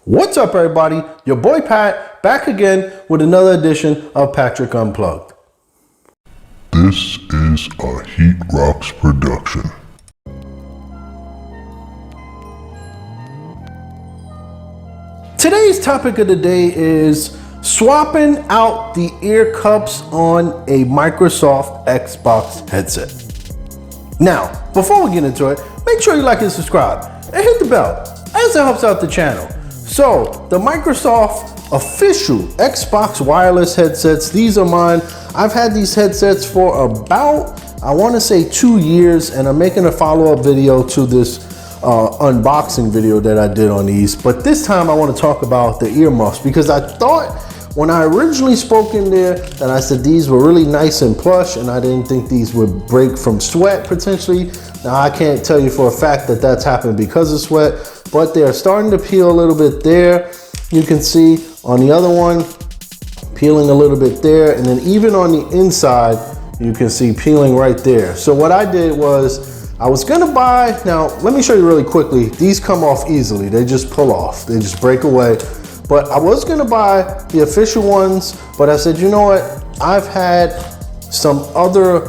What's up, everybody? Your boy Pat back again with another edition of Patrick Unplugged. This is a Heat Rocks production. Today's topic of the day is swapping out the ear cups on a Microsoft Xbox headset. Now, before we get into it, make sure you like and subscribe and hit the bell as it helps out the channel. So, the Microsoft official Xbox wireless headsets, these are mine. I've had these headsets for about, I want to say 2 years, and I'm making a follow-up video to this unboxing video that I did on these. But this time I want to talk about the earmuffs, because I thought when I originally spoke in there that I said these were really nice and plush and I didn't think these would break from sweat potentially. Now I can't tell you for a fact that that's happened because of sweat, but they're starting to peel a little bit there. You can see on the other one, peeling a little bit there, and then even on the inside, you can see peeling right there. So what I did was, I was gonna buy, now let me show you really quickly, these come off easily, they just pull off, they just break away. But I was gonna buy the official ones, but I said, you know what, I've had some other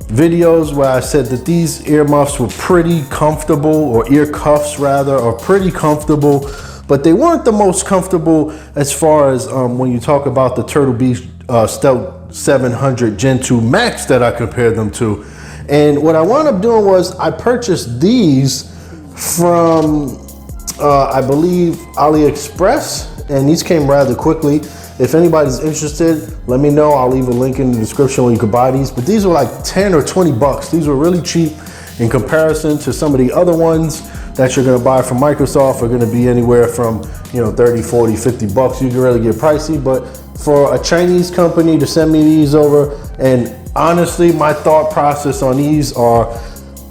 videos where I said that these earmuffs were pretty comfortable, or ear cuffs rather, are pretty comfortable, but they weren't the most comfortable as far as when you talk about the Turtle Beach Stealth 700 Gen 2 Max that I compared them to. And what I wound up doing was I purchased these from I believe AliExpress, and these came rather quickly. If anybody's interested, let me know. I'll leave a link in the description where you could buy these, but these were like 10 or 20 bucks. These were really cheap in comparison to some of the other ones that you're gonna buy from Microsoft are gonna be anywhere from, you know, 30, 40, 50 bucks. You can really get pricey, but for a Chinese company to send me these over, and honestly, my thought process on these are,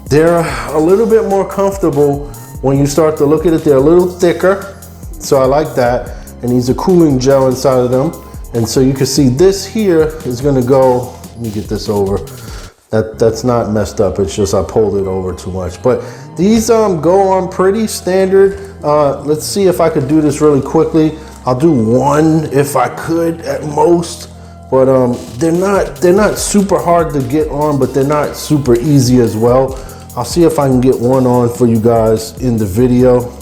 they're a little bit more comfortable when you start to look at it. They're a little thicker, so I like that. And these are cooling gel inside of them. And so you can see this here is gonna go, let me get this over. That's not messed up, it's just I pulled it over too much. But these go on pretty standard. Let's see if I could do this really quickly. I'll do one if I could at most. But they're not super hard to get on, but they're not super easy as well. I'll see if I can get one on for you guys in the video.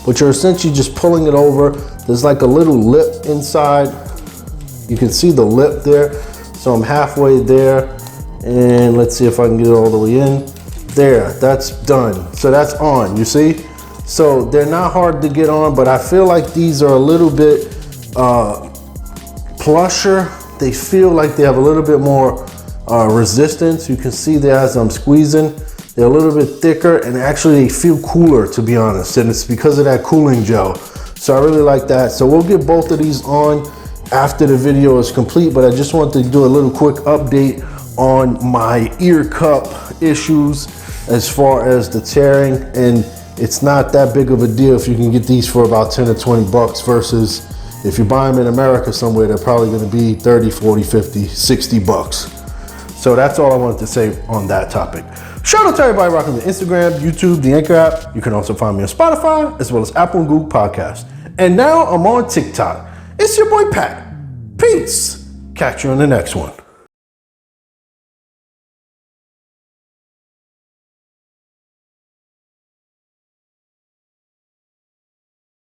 But you're essentially just pulling it over. There's like a little lip inside. You can see the lip there. So I'm halfway there. And let's see if I can get it all the way in. There, that's done. So that's on, you see? So they're not hard to get on, but I feel like these are a little bit plusher. They feel like they have a little bit more resistance. You can see there as I'm squeezing, they're a little bit thicker, and actually they feel cooler, to be honest, and it's because of that cooling gel. So I really like that. So we'll get both of these on after the video is complete, but I just wanted to do a little quick update on my ear cup issues as far as the tearing, and it's not that big of a deal if you can get these for about 10 or 20 bucks versus if you buy them in America somewhere, they're probably gonna be 30, 40, 50, 60 bucks. So that's all I wanted to say on that topic. Shout out to everybody rocking the Instagram, YouTube, the Anchor app. You can also find me on Spotify, as well as Apple and Google Podcasts. And now I'm on TikTok. It's your boy Pat. Peace. Catch you on the next one.